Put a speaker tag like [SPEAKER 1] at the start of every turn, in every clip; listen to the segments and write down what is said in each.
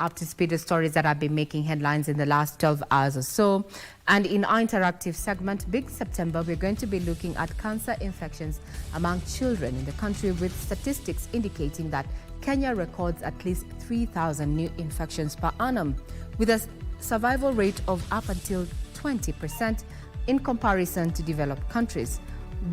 [SPEAKER 1] Up to speed, the stories that have been making headlines in the last 12 hours or so. And in our interactive segment, Big September, we're going to be looking at cancer infections among children in the country, with statistics indicating that Kenya records at least 3,000 new infections per annum, with a survival rate of up until 20% in comparison to developed countries.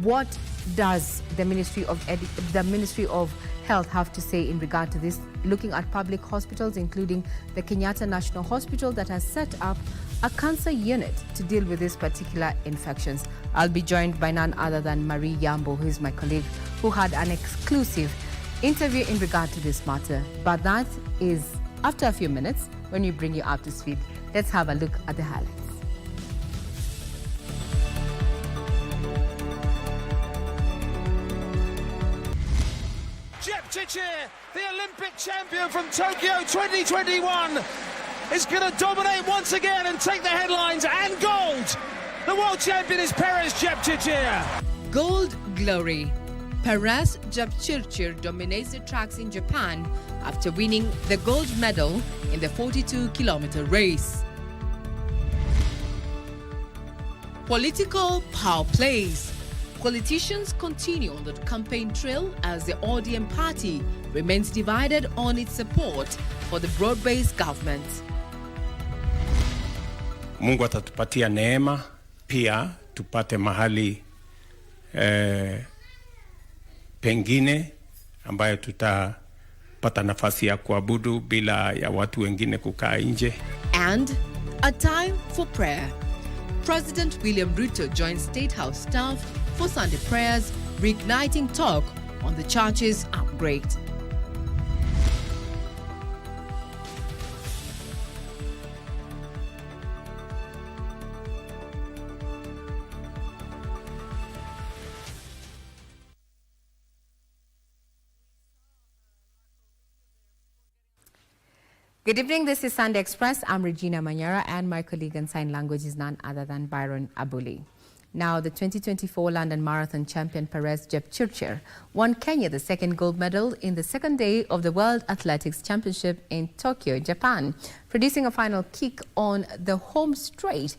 [SPEAKER 1] What does the Ministry of Health have to say in regard to this, looking at public hospitals, including the Kenyatta National Hospital that has set up a cancer unit to deal with these particular infections? I'll be joined by none other than Marie Yambo, who is my colleague, who had an exclusive interview in regard to this matter. But that is after a few minutes when we bring you up to speed. Let's have a look at the highlights.
[SPEAKER 2] The Olympic champion from Tokyo 2021 is going to dominate once again and take the headlines and gold. The world champion is Perez Jepchirchir.
[SPEAKER 1] Gold glory. Perez Jepchirchir dominates the tracks in Japan after winning the gold medal in the 42-kilometer race. Political power plays. Politicians continue on the campaign trail as the ODM party remains divided on its support for the broad-based government.
[SPEAKER 3] Mungu atatupatia neema pia tupate mahali pengine ambayo tutapata nafasi ya kuabudu bila ya watu wengine kukaa nje.
[SPEAKER 1] And a time for prayer. President William Ruto joined State House staff for Sunday prayers, reigniting talk on the church's upgrade. Good evening, this is Sunday Express. I'm Regina Manyara, and my colleague in sign language is none other than Byron Abuli. Now, the 2024 London Marathon champion Perez Jepchirchir won Kenya the second gold medal in the second day of the World Athletics Championship in Tokyo, Japan, producing a final kick on the home straight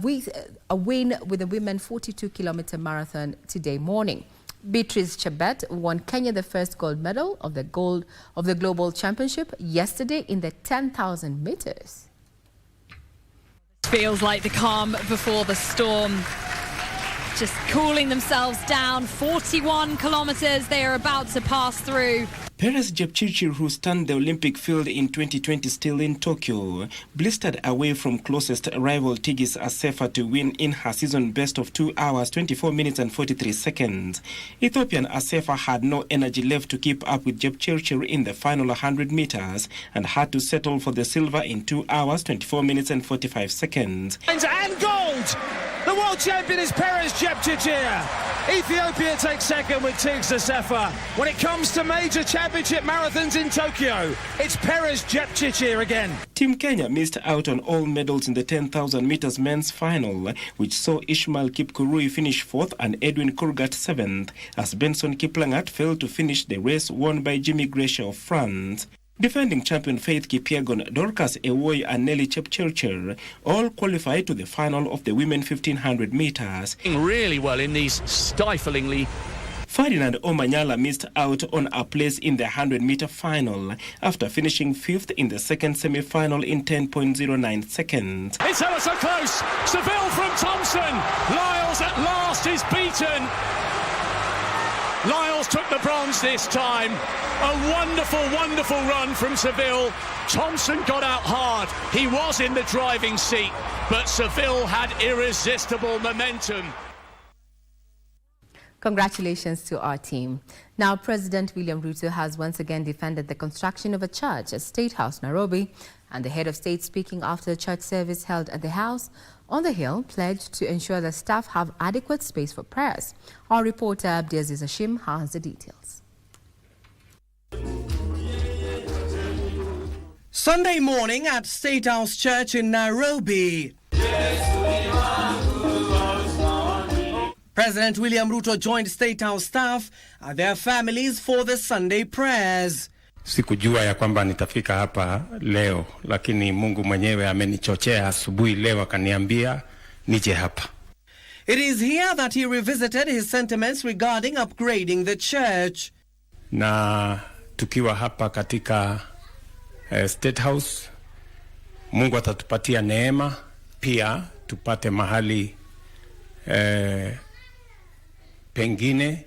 [SPEAKER 1] with a win with the women 42-kilometer marathon today morning. Beatrice Chebet won Kenya the first gold medal of the Global Championship yesterday in the 10,000 meters.
[SPEAKER 4] Feels like the calm before the storm. Just cooling themselves down. 41 kilometers they are about to pass through.
[SPEAKER 5] Perez Jepchirchir, who stunned the Olympic field in 2020 still in Tokyo, blistered away from closest rival Tigis Assefa to win in her season best of 2 hours, 24 minutes and 43 seconds. Ethiopian Assefa had no energy left to keep up with Jepchirchir in the final 100 meters and had to settle for the silver in 2 hours, 24 minutes and 45 seconds.
[SPEAKER 2] And gold! The world champion is Perez Jepchirchir. Ethiopia takes second with Tigis Assefa. When it comes to major championship marathons in Tokyo, it's Perez Jepchirchir again.
[SPEAKER 5] Team Kenya missed out on all medals in the 10,000 meters men's final, which saw Ishmael Kipkurui finish fourth and Edwin Kurgat seventh, as Benson Kiplangat failed to finish the race won by Jimmy Gracia of France. Defending champion Faith Kipyegon, Dorcas Ewoy and Nelly Jepchirchir all qualified to the final of the women 1500 meters.
[SPEAKER 6] Really well in these stiflingly.
[SPEAKER 5] Ferdinand Omanyala missed out on a place in the 100-meter final after finishing fifth in the second semi-final in 10.09 seconds.
[SPEAKER 2] It's ever so close. Seville from Thompson. Lyles at last is beaten. Lyles took the bronze this time. A wonderful, wonderful run from Seville. Thompson got out hard. He was in the driving seat, but Seville had irresistible momentum.
[SPEAKER 1] Congratulations to our team. Now, President William Ruto has once again defended the construction of a church at State House, Nairobi, and the head of state, speaking after a church service held at the house on the Hill, pledged to ensure that staff have adequate space for prayers. Our reporter Abdiaziz Hashim has the details.
[SPEAKER 7] Sunday morning at State House Church in Nairobi. President William Ruto joined State House staff and their families for the Sunday prayers.
[SPEAKER 3] Sikujua ya kwamba nitafika hapa leo, lakini Mungu mwenyewe amenichochea asubuhi leo akaniambia nije hapa.
[SPEAKER 7] It is here that he revisited his sentiments regarding upgrading the church.
[SPEAKER 3] Na tukiwa hapa katika State House, Mungu atatupatia neema pia tupate mahali pengine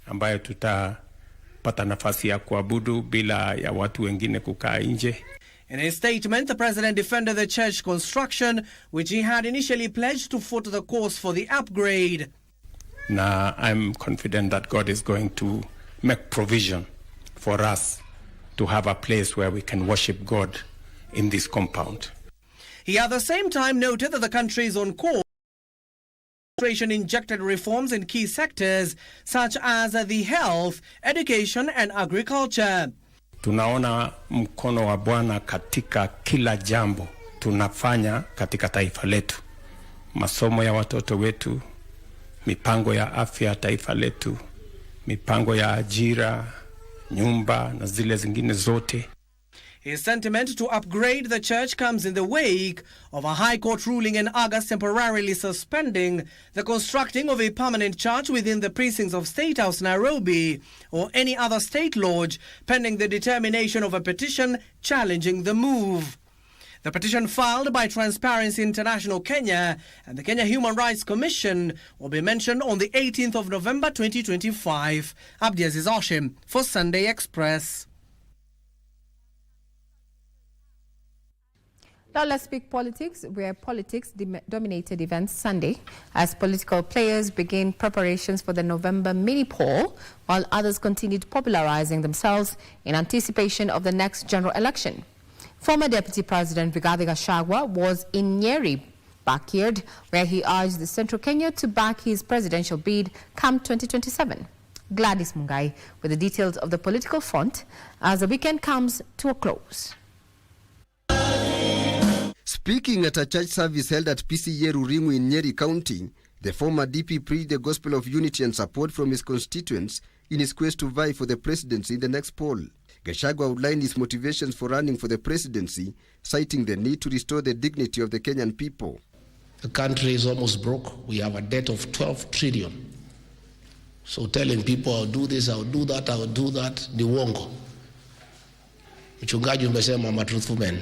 [SPEAKER 3] ambayo tutapata nafasi ya kuabudu bila ya watu wengine kukaa nje.
[SPEAKER 7] In a statement, the president defended the church construction, which he had initially pledged to foot the course for the upgrade.
[SPEAKER 3] Na I'm confident that God is going to make provision for us to have a place where we can worship God in this compound.
[SPEAKER 7] He at the same time noted that the country is on course. The administration injected reforms in key sectors such as the health, education and agriculture.
[SPEAKER 3] Tunaona mkono wa Bwana katika kila jambo tunafanya katika taifa letu. Masomo ya watoto wetu, mipango ya afya taifa letu, mipango ya ajira, nyumba na zile zingine zote.
[SPEAKER 7] His sentiment to upgrade the church comes in the wake of a High Court ruling in August temporarily suspending the constructing of a permanent church within the precincts of State House Nairobi or any other state lodge, pending the determination of a petition challenging the move. The petition filed by Transparency International Kenya and the Kenya Human Rights Commission will be mentioned on the 18th of November 2025. Abdiaziz Oshim for Sunday Express.
[SPEAKER 1] Now let's speak politics, where politics dominated events Sunday as political players begin preparations for the November mini-poll, while others continued popularizing themselves in anticipation of the next general election. Former Deputy President Rigathi Gachagua was in Nyeri backyard, where he urged the Central Kenya to back his presidential bid come 2027. Gladys Mungai with the details of the political front as the weekend comes to a close.
[SPEAKER 8] Speaking at a church service held at PCA Ruringu in Nyeri County, the former DP preached the gospel of unity and support from his constituents in his quest to vie for the presidency in the next poll. Gachagua outlined his motivations for running for the presidency, citing the need to restore the dignity of the Kenyan people.
[SPEAKER 9] The country is almost broke. We have a debt of 12 trillion. So telling people, I'll do this, I'll do that, I'll do that, ni uongo. Mchungaji umesema, I'm a truthful man.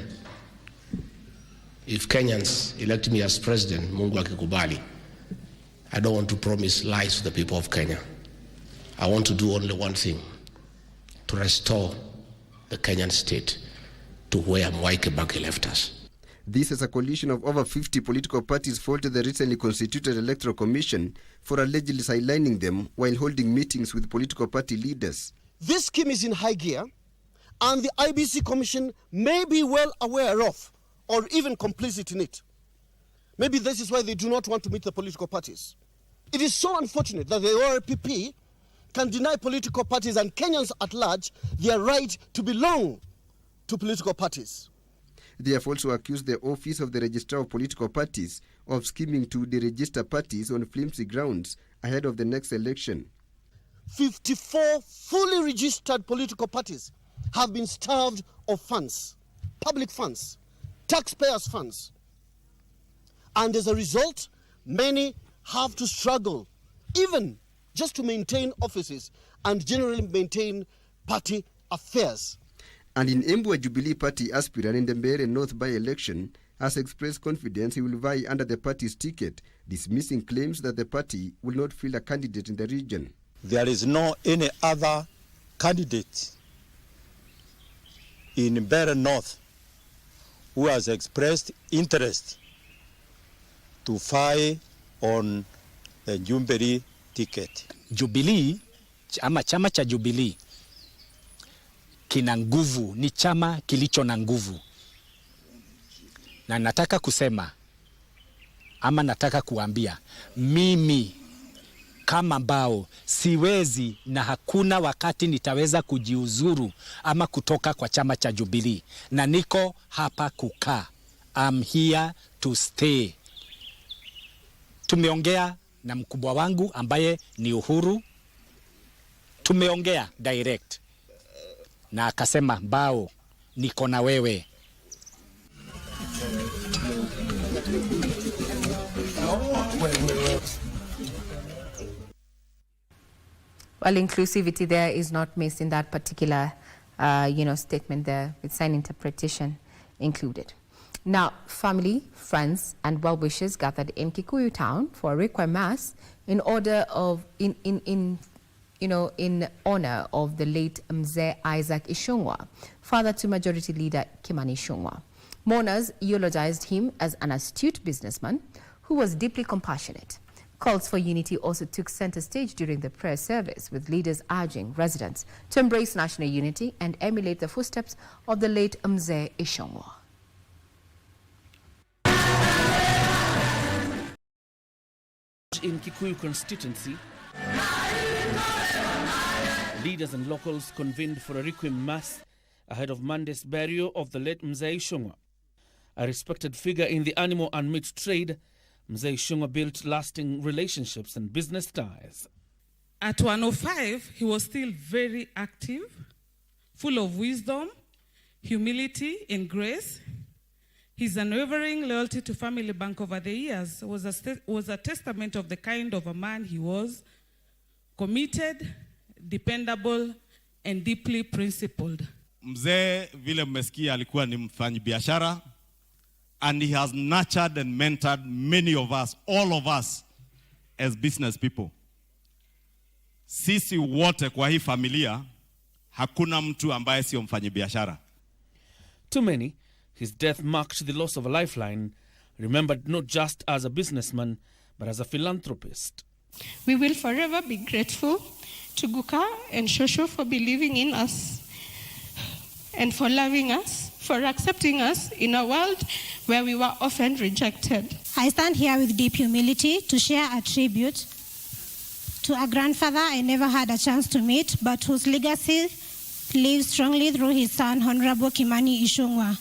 [SPEAKER 9] If Kenyans elect me as president, Mungu akikubali, I don't want to promise lies to the people of Kenya. I want to do only one thing, to restore the Kenyan state to where Mwai Kibaki left us.
[SPEAKER 8] This is a coalition of over 50 political parties faulted the recently constituted Electoral Commission for allegedly sidelining them while holding meetings with political party leaders.
[SPEAKER 10] This scheme is in high gear, and the IBC Commission may be well aware of or even complicit in it. Maybe this is why they do not want to meet the political parties. It is so unfortunate that the ORPP can deny political parties and Kenyans at large their right to belong to political parties.
[SPEAKER 8] They have also accused the Office of the Registrar of Political Parties of scheming to deregister parties on flimsy grounds ahead of the next election.
[SPEAKER 10] 54 fully registered political parties have been starved of funds, public funds, taxpayers' funds. And as a result, many have to struggle, even just to maintain offices and generally maintain party affairs.
[SPEAKER 8] And in Embwa, Jubilee Party aspirant in the Manyara North by-election has expressed confidence he will vie under the party's ticket, dismissing claims that the party will not field a candidate in the region.
[SPEAKER 11] There is no any other candidate in Manyara North who has expressed interest to vie on the Jubilee ticket.
[SPEAKER 12] Jubilee, ama chama cha Jubilee kina nguvu, ni chama kilicho na nguvu. Na nataka kusema ama nataka kuambia mimi kama ambao siwezi na hakuna wakati nitaweza kujiuzuru ama kutoka kwa chama cha Jubilee, na niko hapa kukaa. I'm here to stay. Tumeongea na mkubwa wangu ambaye ni Uhuru, tumeongea direct. na akasema bao, niko na wewe.
[SPEAKER 1] Well, inclusivity there is not missed in that particular, statement there, with sign interpretation included. Now, family, friends, and well-wishers gathered in Kikuyu town for a requiem mass in honor of the late Mzee Isaac Ichungwa, father to Majority Leader Kimani Ichungwa. Mourners eulogized him as an astute businessman who was deeply compassionate. Calls for unity also took center stage during the prayer service, with leaders urging residents to embrace national unity and emulate the footsteps of the late Mzee Ichungwa.
[SPEAKER 2] In Kikuyu constituency, leaders and locals convened for a requiem mass ahead of Monday's burial of the late Mzee Ichungwa. A respected figure in the animal and meat trade, Mzee Ichungwa built lasting relationships and business ties.
[SPEAKER 13] At 105, he was still very active, full of wisdom, humility, and grace. His unwavering loyalty to Family Bank over the years was a testament of the kind of a man he was: committed, dependable, and deeply principled.
[SPEAKER 14] Mzee vile mmesikia alikuwa ni mfanyabiashara, and he has nurtured and mentored many of us, all of us as business people. Sisi wote kwa hii familia hakuna mtu ambaye sio mfanyabiashara.
[SPEAKER 2] To many, his death marked the loss of a lifeline, remembered not just as a businessman, but as a philanthropist.
[SPEAKER 15] We will forever be grateful to Guka and Shosho for believing in us and for loving us, for accepting us in a world where we were often rejected.
[SPEAKER 16] I stand here with deep humility to share a tribute to a grandfather I never had a chance to meet, but whose legacy lives strongly through his son, Honorable Kimani Ichungwa.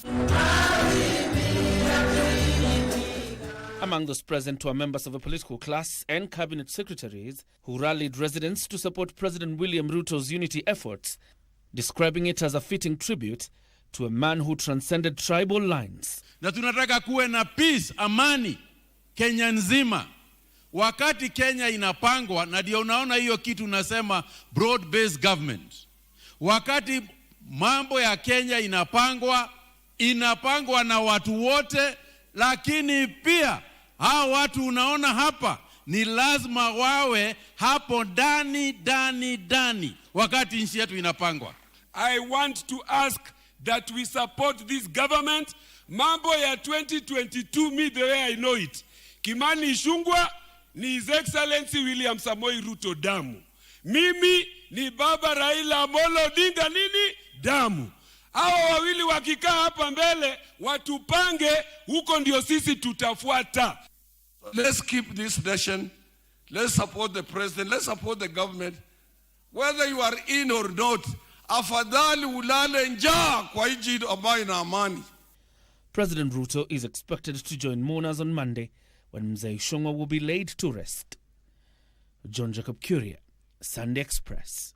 [SPEAKER 2] Among those present were members of a political class and cabinet secretaries who rallied residents to support President William Ruto's unity efforts, describing it as a fitting tribute to a man who transcended tribal lines.
[SPEAKER 17] Na tunataka kuwe na peace, amani, Kenya nzima. Wakati Kenya inapangwa, na ndio unaona hiyo kitu nasema broad based government. Wakati mambo ya Kenya inapangwa na watu wote, lakini pia hao watu unaona hapa ni lazima wawe hapo ndani wakati nchi yetu inapangwa.
[SPEAKER 18] I want to ask that we support this government. Mambo ya 2022, me the way I know it, Kimani Ichungwa ni His Excellency William Samoei Ruto damu. Mimi ni Baba Raila Amolo Odinga damu. Hao wawili wakikaa hapa mbele watupange, huko ndio sisi tutafuata.
[SPEAKER 19] Let's keep this nation. Let's support the president. Let's support the government. Whether you are in or not, afadhali ulale njaa kwa nchi ambayo ina amani.
[SPEAKER 2] President Ruto is expected to join mourners on Monday when Mzee Ichungwa will be laid to rest. John Jacob Curia, Sunday Express.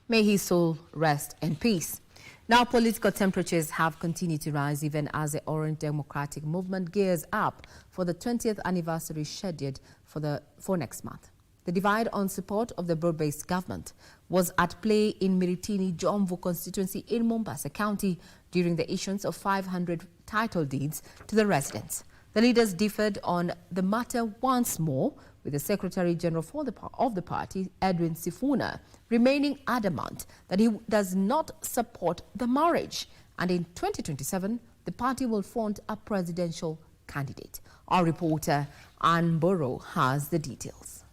[SPEAKER 1] May his soul rest in peace. Now, political temperatures have continued to rise even as the Orange Democratic Movement gears up for the 20th anniversary scheduled for next month. The divide on support of the broad-based government was at play in Miritini Jomvu constituency in Mombasa County during the issuance of 500 title deeds to the residents. The leaders differed on the matter once more, with the Secretary General of the party, Edwin Sifuna, remaining adamant that he does not support the marriage. And in 2027, the party will front a presidential candidate. Our reporter, Ann Burrow, has the details.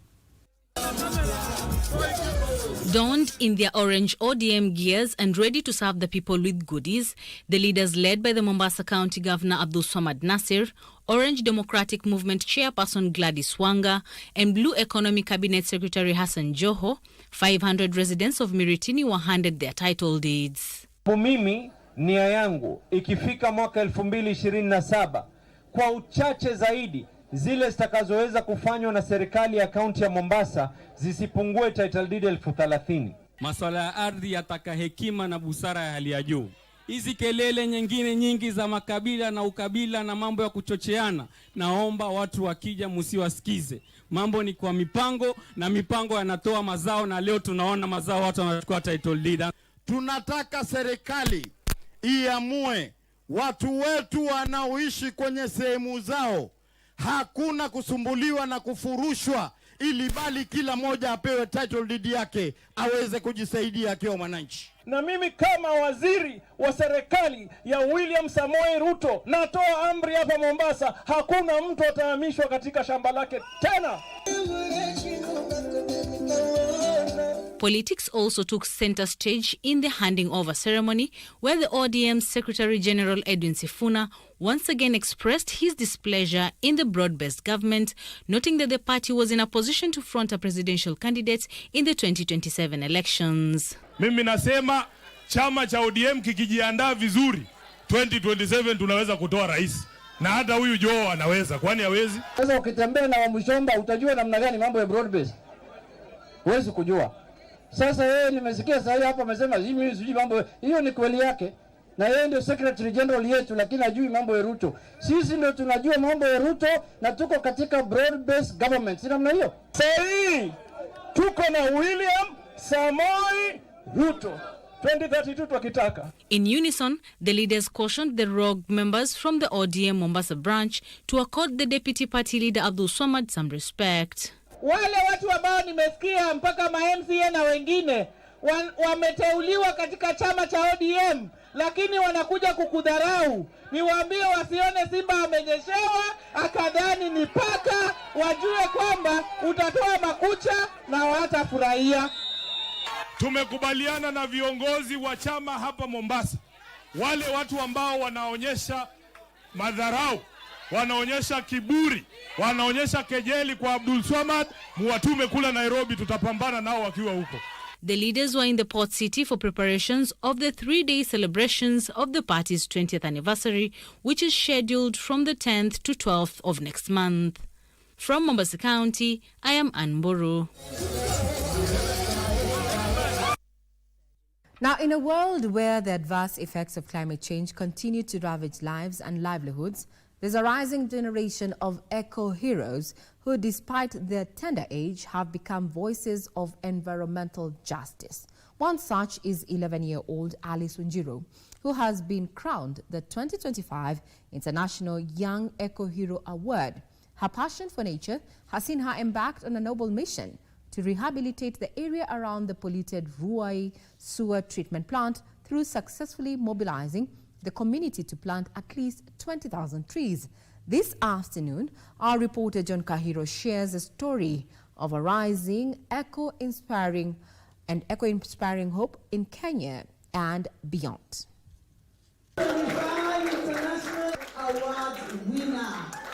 [SPEAKER 20] Donned in their orange ODM gears and ready to serve the people with goodies, the leaders led by the Mombasa County Governor Abdul Swamad Nasir, Orange Democratic Movement Chairperson Gladys Wanga, and Blue Economy Cabinet Secretary Hassan Joho, 500 residents of Miritini were handed their title deeds.
[SPEAKER 21] Mimi nia yangu ikifika mwaka 2027 kwa uchache zaidi zile zitakazoweza kufanywa na serikali ya kaunti ya Mombasa zisipungue title deed 30,000.
[SPEAKER 22] Masuala ya ardhi yataka hekima na busara ya hali ya juu. Hizi kelele nyingine nyingi za makabila na ukabila na mambo ya kuchocheana, naomba watu wakija msiwasikize. Mambo ni kwa mipango, na mipango yanatoa mazao, na leo tunaona mazao, watu wanachukua title deed.
[SPEAKER 23] Tunataka serikali iamue watu wetu wanaoishi kwenye sehemu zao, hakuna kusumbuliwa na kufurushwa, ili bali kila moja apewe title deed yake aweze kujisaidia akiwa mwananchi.
[SPEAKER 21] Na mimi kama waziri wa serikali ya William Samoei Ruto natoa amri hapa Mombasa, hakuna mtu atahamishwa katika shamba lake tena.
[SPEAKER 20] Politics also took center stage in the handing over ceremony, where the ODM Secretary General Edwin Sifuna once again expressed his displeasure in the broad-based government, noting that the party was in a position to front a presidential candidate in the 2027 elections.
[SPEAKER 24] Mimi nasema chama cha ODM kikijiandaa vizuri, 2027 tunaweza kutoa rais. Na hata huyu Joe anaweza, kwani hawezi?
[SPEAKER 21] Sasa ukitembea na Wamushomba utajua namna gani mambo ya broad-based. Huwezi kujua. Sasa yeye nimesikia sasa hapa amesema mimi sijui mambo, hiyo ni kweli yake. Na yeye ndio Secretary General yetu, lakini hajui mambo ya Ruto. Sisi ndio tunajua mambo ya Ruto na tuko katika broad-based government. Si namna hiyo? Sasa tuko na William Samoei Ruto 2032 tukitaka.
[SPEAKER 20] In unison, the leaders cautioned the rogue members from the ODM Mombasa branch to accord the deputy party leader Abdul Swamad some respect.
[SPEAKER 21] Wale watu ambao nimesikia mpaka ma-MCA na wengine wameteuliwa katika chama cha ODM, lakini wanakuja kukudharau. Niwaambie wasione simba amenyeshewa akadhani ni paka, wajue kwamba utatoa makucha na watafurahia.
[SPEAKER 24] Tumekubaliana na viongozi wa chama hapa Mombasa, wale watu ambao wanaonyesha madharau, wanaonyesha kiburi, wanaonyesha kejeli kwa Abdul Swamad, muwatume kula Nairobi, tutapambana nao wakiwa huko.
[SPEAKER 20] The leaders were in the port city for preparations of the 3-day celebrations of the party's 20th anniversary, which is scheduled from the 10th to 12th of next month. From Mombasa County, I am Ann Boru.
[SPEAKER 1] Now, in a world where the adverse effects of climate change continue to ravage lives and livelihoods, there's a rising generation of eco-heroes who, despite their tender age, have become voices of environmental justice. One such is 11-year-old Alice Wanjiru, who has been crowned the 2025 International Young Eco-Hero Award. Her passion for nature has seen her embarked on a noble mission to rehabilitate the area around the polluted Ruai sewer treatment plant through successfully mobilizing the community to plant at least 20,000 trees. This afternoon, our reporter John Kahiro shares a story of a rising eco-inspiring hope in Kenya and beyond.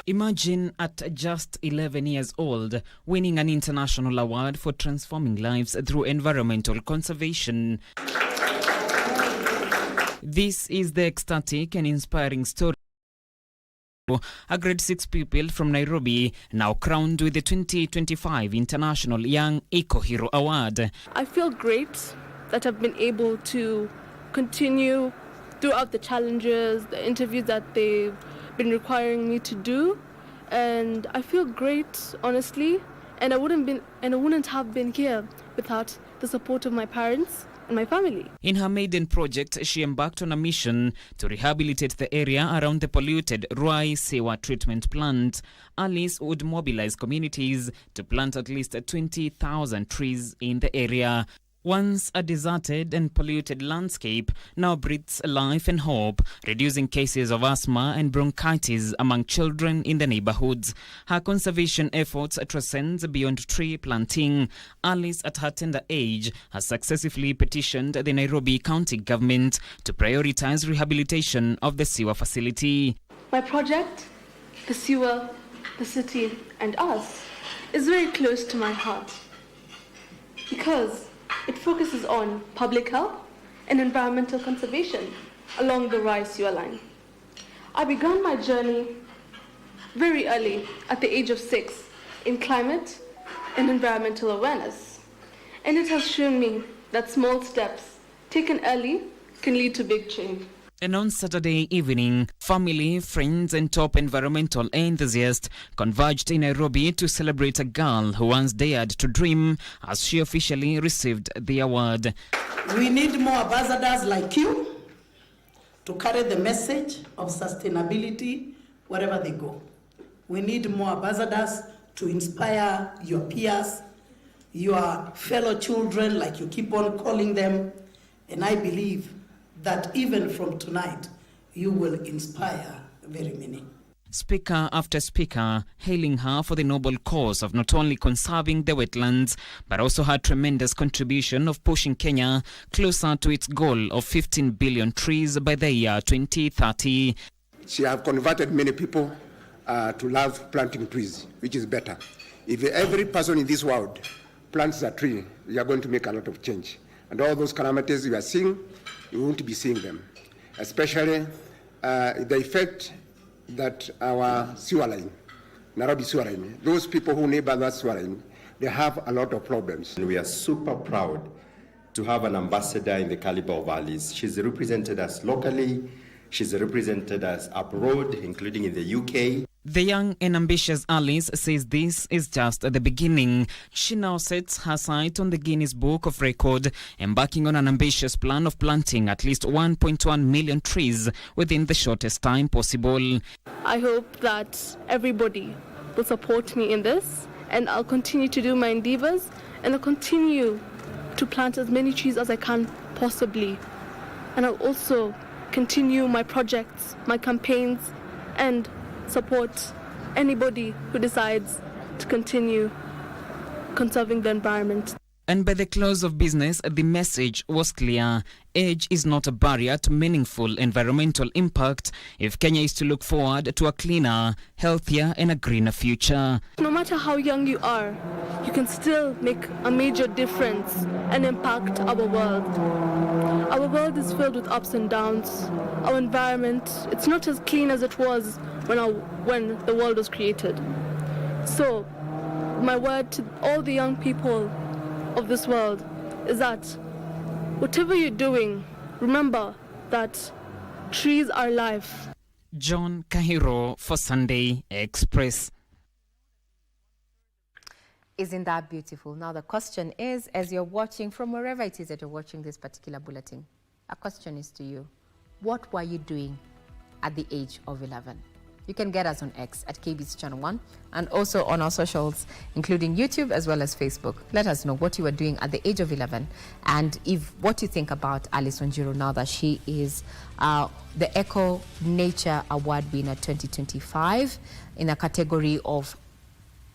[SPEAKER 25] Imagine at just 11 years old winning an international award for transforming lives through environmental conservation. This is the ecstatic and inspiring story of a grade 6 pupil from Nairobi, now crowned with the 2025 International Young Eco-Hero Award.
[SPEAKER 26] I feel great that I've been able to continue throughout the challenges, the interviews that they've been requiring me to do, and I feel great, honestly, and I wouldn't have been here without the support of my parents and my family.
[SPEAKER 25] In her maiden project, she embarked on a mission to rehabilitate the area around the polluted Ruai sewer treatment plant. Alice would mobilize communities to plant at least 20,000 trees in the area. Once a deserted and polluted landscape, now breathes life and hope, reducing cases of asthma and bronchitis among children in the neighborhoods. Her conservation efforts transcend beyond tree planting. Alice, at her tender age, has successfully petitioned the Nairobi County government to prioritize rehabilitation of the sewer facility.
[SPEAKER 26] My project, the sewer, the city, and us, is very close to my heart because it focuses on public health and environmental conservation along the Ruai sewer line. I began my journey very early, at the age of 6, in climate and environmental awareness. And it has shown me that small steps taken early can lead to big change.
[SPEAKER 25] And on Saturday evening, family, friends and top environmental enthusiasts converged in Nairobi to celebrate a girl who once dared to dream as she officially received the award.
[SPEAKER 3] We need more ambassadors like you to carry the message of sustainability wherever they go. We need more ambassadors to inspire your peers, your fellow children, like you keep on calling them. And I believe that even from tonight, you will inspire very many.
[SPEAKER 25] Speaker after speaker hailing her for the noble cause of not only conserving the wetlands, but also her tremendous contribution of pushing Kenya closer to its goal of 15 billion trees by the year 2030.
[SPEAKER 4] She has converted many people to love planting trees, which is better. If every person in this world plants a tree, we are going to make a lot of change. And all those calamities you are seeing, you won't be seeing them. Especially the effect that our sewer line, Nairobi sewer line, those people who neighbor that sewer line, they have a lot of problems.
[SPEAKER 5] And we are super proud to have an ambassador in the caliber of Alice. She's represented us locally, she's represented us abroad, including in the UK.
[SPEAKER 25] The young and ambitious Alice says this is just the beginning. She now sets her sight on the Guinness Book of Record, embarking on an ambitious plan of planting at least 1.1 million trees within the shortest time possible.
[SPEAKER 26] I hope that everybody will support me in this, and I'll continue to do my endeavors, and I'll continue to plant as many trees as I can possibly. And I'll also continue my projects, my campaigns, and support anybody who decides to continue conserving the environment.
[SPEAKER 25] And by the close of business, the message was clear. Age is not a barrier to meaningful environmental impact if Kenya is to look forward to a cleaner, healthier and a greener future.
[SPEAKER 26] No matter how young you are, you can still make a major difference and impact our world. Our world is filled with ups and downs. Our environment, it's not as clean as it was when the world was created. So, my word to all the young people of this world is that whatever you're doing, remember that trees are life.
[SPEAKER 25] John Kahiro for Sunday Express.
[SPEAKER 1] Isn't that beautiful? Now the question is, as you're watching from wherever it is that you're watching this particular bulletin, a question is to you. What were you doing at the age of 11? You can get us on X at KBC Channel 1 and also on our socials, including YouTube as well as Facebook. Let us know what you were doing at the age of 11 and what you think about Alice Wanjiru now that she is the Eco Nature Award winner 2025 in a category of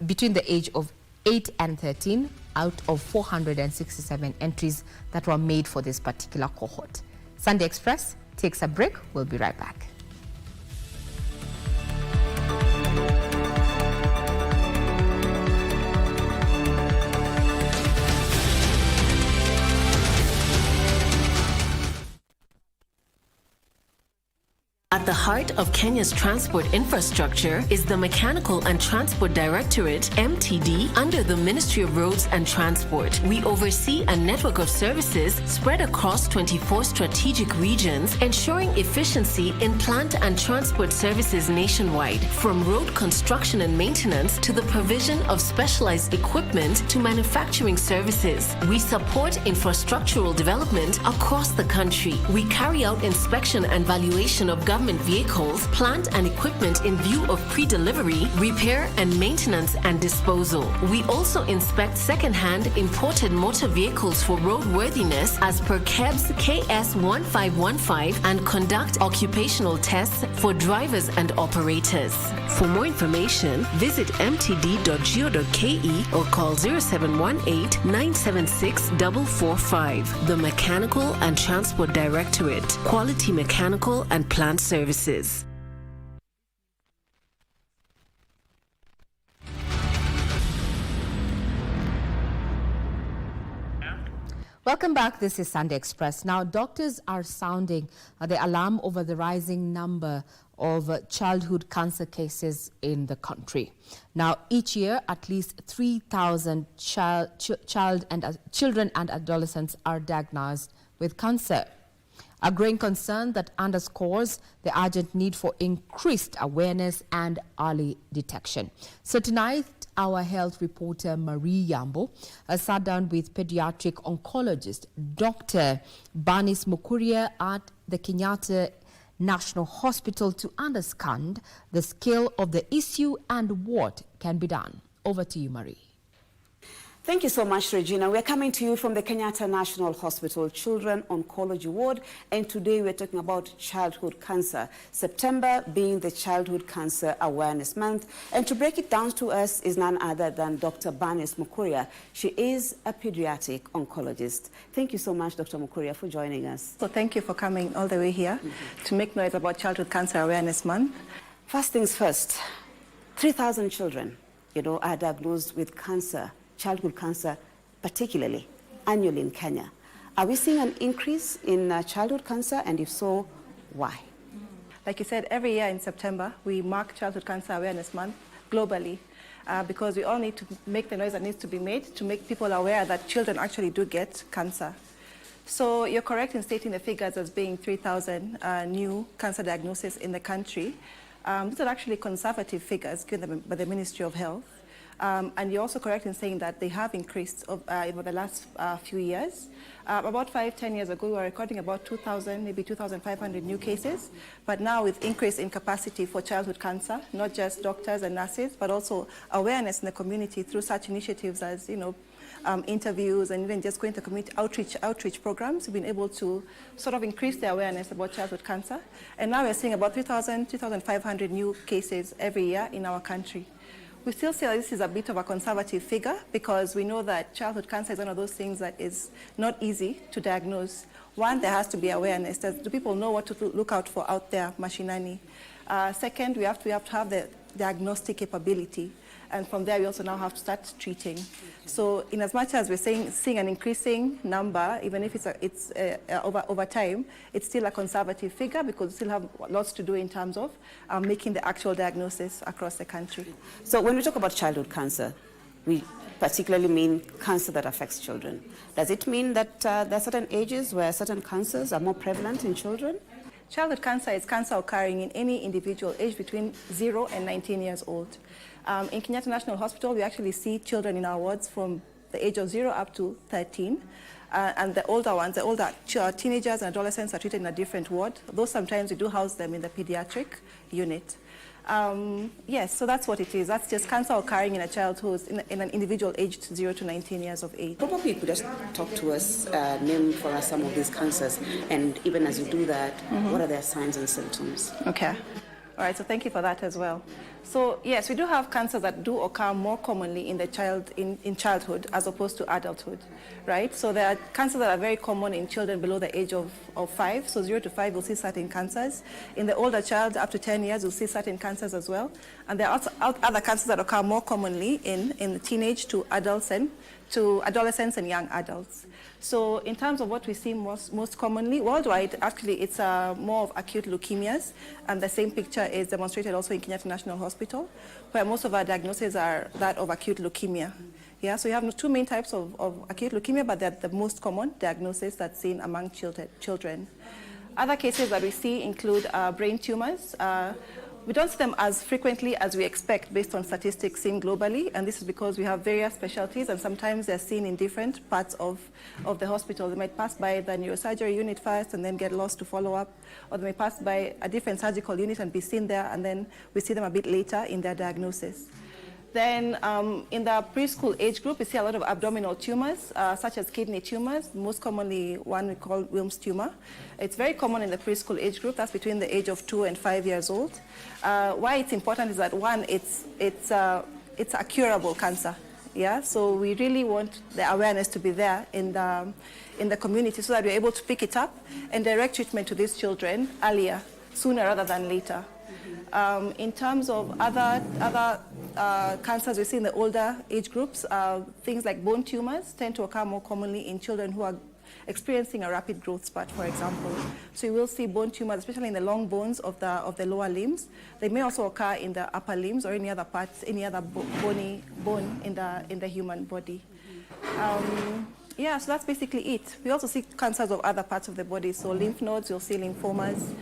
[SPEAKER 1] between the age of 8 and 13 out of 467 entries that were made for this particular cohort. Sunday Express takes a break. We'll be right back.
[SPEAKER 6] At the heart of Kenya's transport infrastructure is the Mechanical and Transport Directorate, MTD, under the Ministry of Roads and Transport. We oversee a network of services spread across 24 strategic regions, ensuring efficiency in plant and transport services nationwide, from road construction and maintenance to the provision of specialized equipment to manufacturing services. We support infrastructural development across the country. We carry out inspection and valuation of government vehicles, plant and equipment in view of pre-delivery, repair and maintenance and disposal. We also inspect second-hand imported motor vehicles for roadworthiness as per KEBS KS 1515 and conduct occupational tests for drivers and operators. For more information, visit mtd.go.ke or call 0718-976-445. The Mechanical and Transport Directorate, Quality Mechanical and Plant Services.
[SPEAKER 1] Welcome back. This is Sunday Express. Now, doctors are sounding the alarm over the rising number of childhood cancer cases in the country. Now, each year, at least 3,000 children and adolescents are diagnosed with cancer. A growing concern that underscores the urgent need for increased awareness and early detection. So tonight, our health reporter Marie Yambo sat down with pediatric oncologist Dr. Banis Mukuria at the Kenyatta National Hospital to understand the scale of the issue and what can be done. Over to you, Marie.
[SPEAKER 7] Thank you so much, Regina. We're coming to you from the Kenyatta National Hospital Children Oncology Ward, and today we're talking about childhood cancer, September being the Childhood Cancer Awareness Month. And to break it down to us is none other than Dr. Banis Mukuria. She is a pediatric oncologist. Thank you so much, Dr. Mukuria, for joining us.
[SPEAKER 8] So thank you for coming all the way here to make noise about Childhood Cancer Awareness Month.
[SPEAKER 7] First things first, 3,000 children, are diagnosed with cancer, childhood cancer, particularly annually in Kenya. Are we seeing an increase in childhood cancer, and if so, why?
[SPEAKER 8] Like you said, every year in September, we mark Childhood Cancer Awareness Month globally because we all need to make the noise that needs to be made to make people aware that children actually do get cancer. So you're correct in stating the figures as being 3,000 new cancer diagnoses in the country. These are actually conservative figures given by the Ministry of Health. And you're also correct in saying that they have increased over the last few years. About 5-10 years ago, we were recording about 2,000, maybe 2,500 new cases. But now with increase in capacity for childhood cancer, not just doctors and nurses, but also awareness in the community through such initiatives as, interviews and even just going to community outreach programs, we've been able to sort of increase the awareness about childhood cancer. And now we're seeing about 3,000, 2,500 new cases every year in our country. We still say that this is a bit of a conservative figure because we know that childhood cancer is one of those things that is not easy to diagnose. One, there has to be awareness. Do people know what to look out for out there mashinani? Second, we have to have the diagnostic capability. And from there, we also now have to start treating. So in as much as we're seeing an increasing number, even if it's over time, it's still a conservative figure because we still have lots to do in terms of making the actual diagnosis across the country.
[SPEAKER 7] So when we talk about childhood cancer, we particularly mean cancer that affects children. Does it mean that there are certain ages where certain cancers are more prevalent in children?
[SPEAKER 8] Childhood cancer is cancer occurring in any individual aged between 0 and 19 years old. In Kenyatta National Hospital, we actually see children in our wards from the age of 0 up to 13. And the older ones, the older teenagers and adolescents are treated in a different ward, though sometimes we do house them in the pediatric unit. Yes, so that's what it is. That's just cancer occurring in a child who's in an individual aged 0 to 19 years of age.
[SPEAKER 7] Probably you could just talk to us, name for us some of these cancers, and even as you do that, what are their signs and symptoms?
[SPEAKER 8] Okay. All right, so thank you for that as well. So yes, we do have cancers that do occur more commonly in childhood as opposed to adulthood, right? So there are cancers that are very common in children below the age of 5. So 0 to 5, we'll see certain cancers. In the older child, up to 10 years, we'll see certain cancers as well. And there are also other cancers that occur more commonly in the teenage to adults and to adolescents and young adults. So in terms of what we see most commonly, worldwide, actually it's more of acute leukemias, and the same picture is demonstrated also in Kenyatta National Hospital, where most of our diagnoses are that of acute leukemia. Yeah, so you have two main types of acute leukemia, but they're the most common diagnosis that's seen among children. Other cases that we see include brain tumors. We don't see them as frequently as we expect based on statistics seen globally, and this is because we have various specialties, and sometimes they're seen in different parts of the hospital. They might pass by the neurosurgery unit first and then get lost to follow up, or they may pass by a different surgical unit and be seen there, and then we see them a bit later in their diagnosis. Then in the preschool age group, we see a lot of abdominal tumors, such as kidney tumors, most commonly one we call Wilms tumor. It's very common in the preschool age group. That's between the age of 2 and 5 years old. Why it's important is that, one, it's a curable cancer. Yeah, so we really want the awareness to be there in the community so that we're able to pick it up and direct treatment to these children earlier, sooner rather than later. In terms of other cancers we see in the older age groups, things like bone tumors tend to occur more commonly in children who are experiencing a rapid growth spurt, for example. So you will see bone tumors, especially in the long bones of the lower limbs. They may also occur in the upper limbs or any other parts, any other bony bone in the human body. Yeah, so that's basically it. We also see cancers of other parts of the body. So lymph nodes, you'll see lymphomas.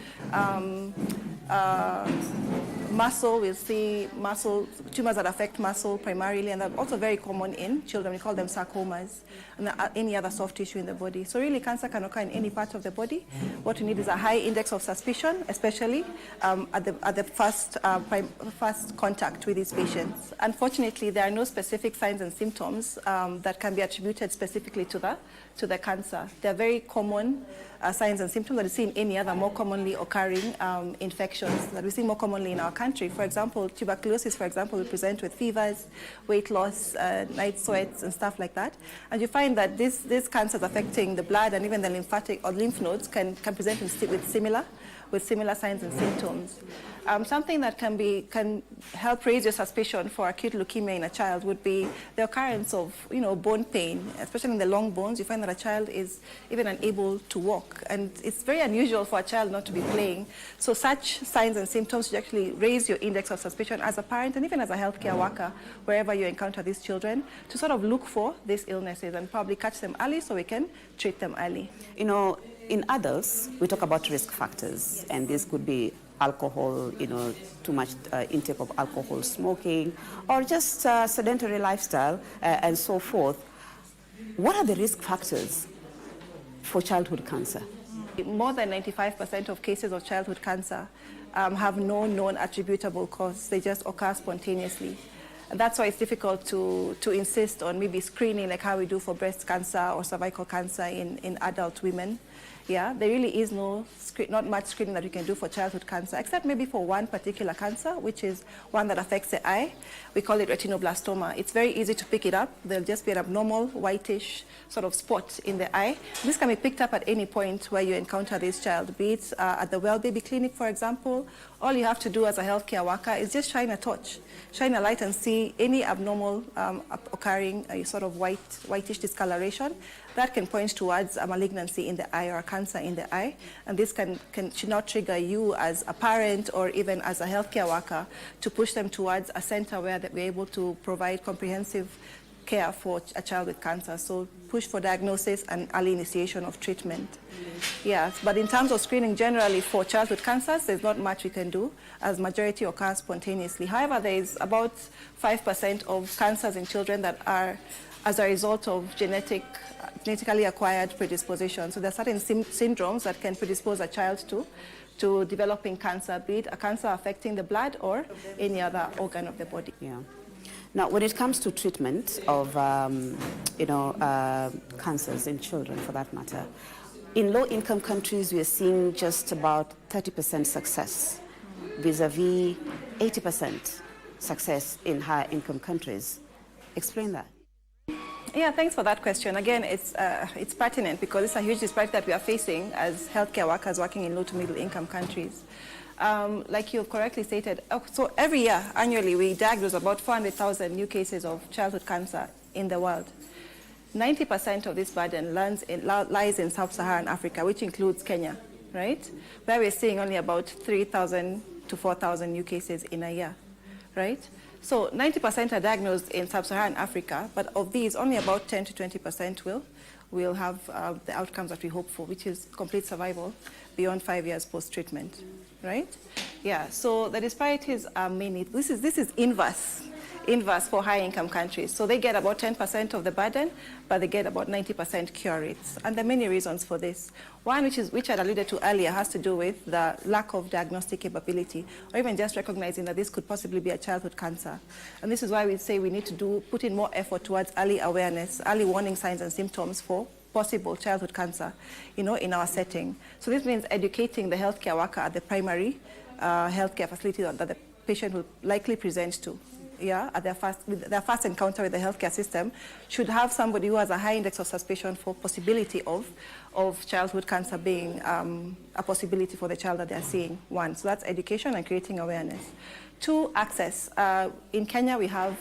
[SPEAKER 8] Muscle, we'll see muscle, tumors that affect muscle primarily, and they're also very common in children. We call them sarcomas, and any other soft tissue in the body. So really, cancer can occur in any part of the body. What we need is a high index of suspicion, especially at the first contact with these patients. Unfortunately, there are no specific signs and symptoms that can be attributed specifically to the cancer. They're very common signs and symptoms that we see in any other more commonly occurring infections that we see more commonly in our country. For example, tuberculosis, for example, we present with fevers, weight loss, night sweats, and stuff like that. And you find that these cancers affecting the blood and even the lymphatic or lymph nodes can present with similar signs and symptoms. Something that can help raise your suspicion for acute leukemia in a child would be the occurrence of bone pain, especially in the long bones. You find that a child is even unable to walk, and it's very unusual for a child not to be playing. So such signs and symptoms should actually raise your index of suspicion as a parent and even as a healthcare worker, wherever you encounter these children, to sort of look for these illnesses and probably catch them early so we can treat them early.
[SPEAKER 7] In adults, we talk about risk factors, and this could be alcohol, too much intake of alcohol, smoking, or just sedentary lifestyle and so forth. What are the risk factors for childhood cancer?
[SPEAKER 8] More than 95% of cases of childhood cancer have no known attributable cause. They just occur spontaneously. And that's why it's difficult to insist on maybe screening like how we do for breast cancer or cervical cancer in adult women. Yeah, there really is not much screening that we can do for childhood cancer, except maybe for one particular cancer, which is one that affects the eye. We call it retinoblastoma. It's very easy to pick it up. There'll just be an abnormal whitish sort of spot in the eye. This can be picked up at any point where you encounter this child, be it at the Well Baby Clinic, for example. All you have to do as a healthcare worker is just shine a torch, shine a light and see any abnormal occurring sort of whitish discoloration. That can point towards a malignancy in the eye or a cancer in the eye. And this should not trigger you as a parent or even as a healthcare worker to push them towards a center where we're able to provide comprehensive care for a child with cancer. So push for diagnosis and early initiation of treatment. Yes, but in terms of screening generally for childhood cancers, there's not much we can do, as majority occurs spontaneously. However, there is about 5% of cancers in children that are as a result of genetically acquired predisposition. So there are certain syndromes that can predispose a child to developing cancer, be it a cancer affecting the blood or any other organ of the body.
[SPEAKER 7] Yeah. Now, when it comes to treatment of, cancers in children, for that matter, in low-income countries, we are seeing just about 30% success, vis-a-vis 80% success in higher-income countries. Explain that.
[SPEAKER 8] Yeah, thanks for that question. Again, it's pertinent because it's a huge disparity that we are facing as healthcare workers working in low to middle income countries. Like you've correctly stated, so every year, annually, we diagnose about 400,000 new cases of childhood cancer in the world. 90% of this burden lies in sub-Saharan Africa, which includes Kenya, right? Where we're seeing only about 3,000 to 4,000 new cases in a year, right? So 90% are diagnosed in sub-Saharan Africa, but of these, only about 10 to 20% will have the outcomes that we hope for, which is complete survival beyond 5 years post-treatment, right? Yeah, so the disparities are many. This is inverse for high-income countries. So they get about 10% of the burden, but they get about 90% cure rates. And there are many reasons for this. One, which I alluded to earlier, has to do with the lack of diagnostic capability, or even just recognizing that this could possibly be a childhood cancer. And this is why we say we need to put in more effort towards early awareness, early warning signs and symptoms for possible childhood cancer, in our setting. So this means educating the healthcare worker at the primary healthcare facility that the patient will likely present to. Yeah, at their first encounter with the healthcare system, should have somebody who has a high index of suspicion for possibility of childhood cancer being a possibility for the child that they're seeing. One, so that's education and creating awareness. To access, in Kenya we have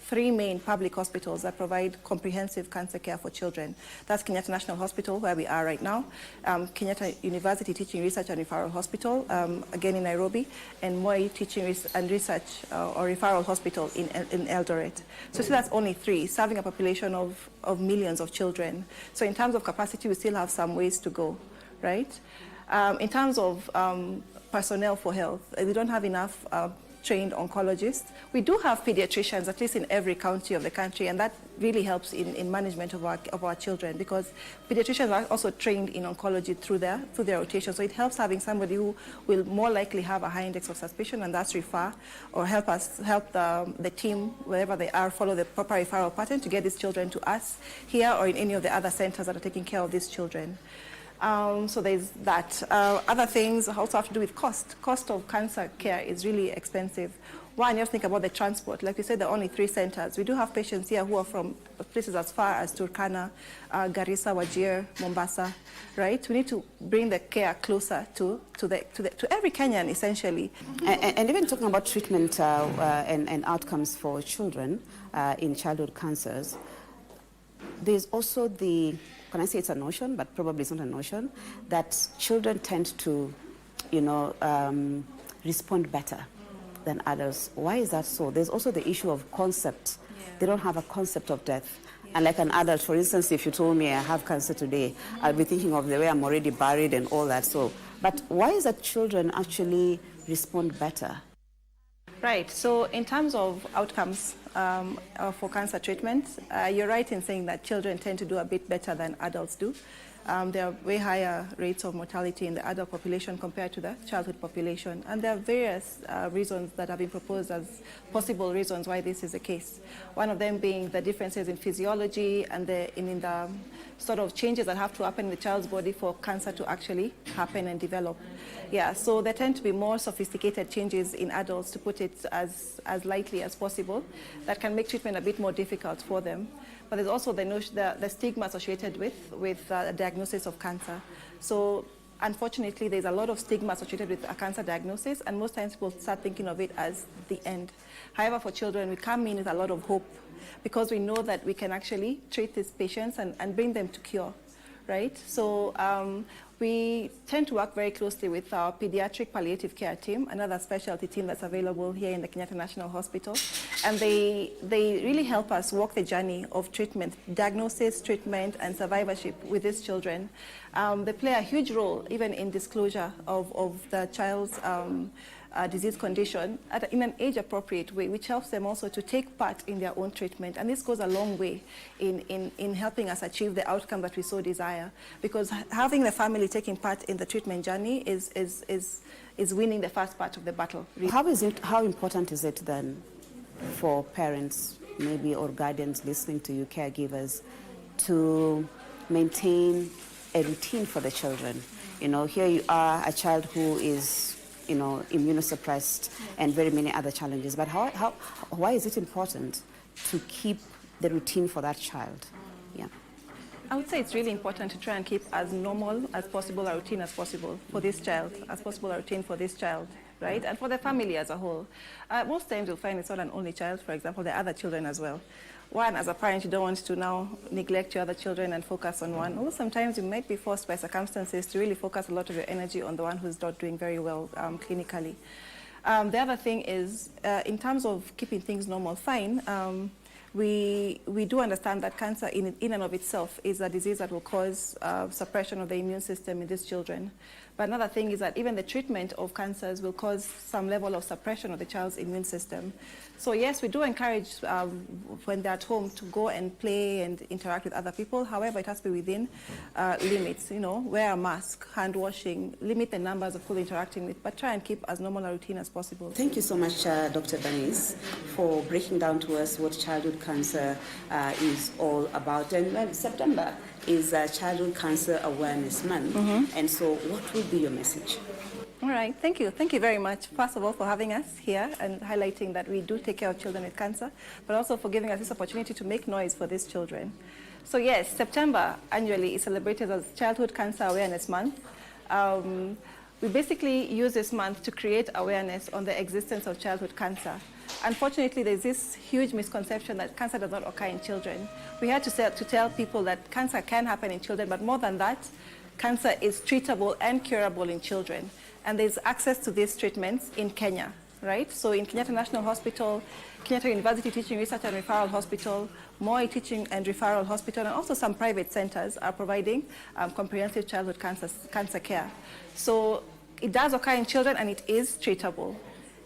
[SPEAKER 8] 3 main public hospitals that provide comprehensive cancer care for children. That's Kenyatta National Hospital, where we are right now, Kenyatta University Teaching Research and Referral Hospital, again in Nairobi, and Moi Teaching and Research or Referral Hospital in Eldoret. So that's only 3, serving a population of millions of children. So in terms of capacity, we still have some ways to go, right? In terms of personnel for health, we don't have enough trained oncologists. We do have pediatricians, at least in every county of the country, and that really helps in management of our children, because pediatricians are also trained in oncology through their rotation. So it helps having somebody who will more likely have a high index of suspicion and thus refer, or help the team, wherever they are, follow the proper referral pattern to get these children to us here or in any of the other centers that are taking care of these children. So there's that. Other things also have to do with cost. Cost of cancer care is really expensive. One, you have to think about the transport. Like you said, there are only 3 centers. We do have patients here who are from places as far as Turkana, Garissa, Wajir, Mombasa, right? We need to bring the care closer to every Kenyan, essentially.
[SPEAKER 7] And even talking about treatment and outcomes for children in childhood cancers, there's also the, can I say it's a notion, but probably it's not a notion, that children tend to, respond better than adults. Why is that so? There's also the issue of concept. Yeah. They don't have a concept of death. Yeah. And like an adult, for instance, if you told me I have cancer today, I'll be thinking of the way I'm already buried and all that. So, but why is that children actually respond better?
[SPEAKER 8] Right, so in terms of outcomes for cancer treatment, you're right in saying that children tend to do a bit better than adults do. There are way higher rates of mortality in the adult population compared to the childhood population. And there are various reasons that have been proposed as possible reasons why this is the case. One of them being the differences in physiology and in the sort of changes that have to happen in the child's body for cancer to actually happen and develop. Yeah, so there tend to be more sophisticated changes in adults, to put it as lightly as possible, that can make treatment a bit more difficult for them. But there's also the stigma associated with a diagnosis of cancer. So unfortunately, there's a lot of stigma associated with a cancer diagnosis, and most times people start thinking of it as the end. However, for children, we come in with a lot of hope, because we know that we can actually treat these patients and bring them to cure, right? So we tend to work very closely with our pediatric palliative care team, another specialty team that's available here in the Kenyatta National Hospital. And they really help us walk the journey of treatment, diagnosis, treatment, and survivorship with these children. They play a huge role even in disclosure of the child's disease condition in an age-appropriate way, which helps them also to take part in their own treatment. And this goes a long way in helping us achieve the outcome that we so desire, because having the family taking part in the treatment journey is winning the first part of the battle.
[SPEAKER 7] How important is it then for parents, maybe, or guardians listening to you, caregivers, to maintain a routine for the children? Here you are, a child who is immunosuppressed and very many other challenges. But why is it important to keep the routine for that child? Yeah.
[SPEAKER 8] I would say it's really important to try and keep as normal as possible a routine as possible for this child, right? And for the family as a whole. Most times you'll find it's not an only child, for example, there are other children as well. One, as a parent, you don't want to now neglect your other children and focus on one. Although sometimes you might be forced by circumstances to really focus a lot of your energy on the one who's not doing very well clinically. The other thing is, in terms of keeping things normal, fine, we do understand that cancer in and of itself is a disease that will cause suppression of the immune system in these children. But another thing is that even the treatment of cancers will cause some level of suppression of the child's immune system. So yes, we do encourage when they're at home to go and play and interact with other people. However, it has to be within limits. Wear a mask, hand washing, limit the numbers of people interacting with, but try and keep as normal a routine as possible.
[SPEAKER 7] Thank you so much, Dr. Bernice, for breaking down to us what childhood cancer is all about. And September is Childhood Cancer Awareness Month. Mm-hmm. And so what will be your message?
[SPEAKER 8] All right, thank you. Thank you very much, first of all, for having us here and highlighting that we do take care of children with cancer, but also for giving us this opportunity to make noise for these children. So yes, September annually is celebrated as Childhood Cancer Awareness Month. We basically use this month to create awareness on the existence of childhood cancer. Unfortunately, there's this huge misconception that cancer does not occur in children. We had to tell people that cancer can happen in children, but more than that, cancer is treatable and curable in children. And there's access to these treatments in Kenya, right? So in Kenyatta National Hospital, Kenyatta University Teaching Research and Referral Hospital, Moi Teaching and Referral Hospital, and also some private centers are providing comprehensive childhood cancer care. So it does occur in children and it is treatable.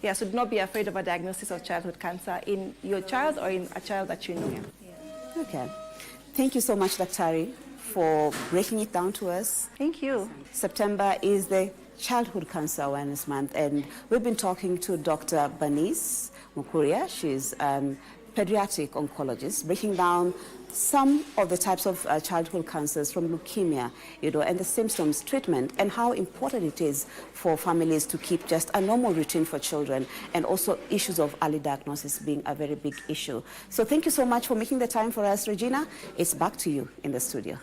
[SPEAKER 8] Yeah, so do not be afraid of a diagnosis of childhood cancer in your child or in a child that you know.
[SPEAKER 7] Yeah. Okay. Thank you so much, Daktari, for breaking it down to us.
[SPEAKER 8] Thank you.
[SPEAKER 7] September is the Childhood Cancer Awareness Month, and we've been talking to Dr. Bernice Mukuria. She's a pediatric oncologist, breaking down some of the types of childhood cancers, from leukemia, and the symptoms, treatment, and how important it is for families to keep just a normal routine for children, and also issues of early diagnosis being a very big issue. So thank you so much for making the time for us, Regina. It's back to you in the studio.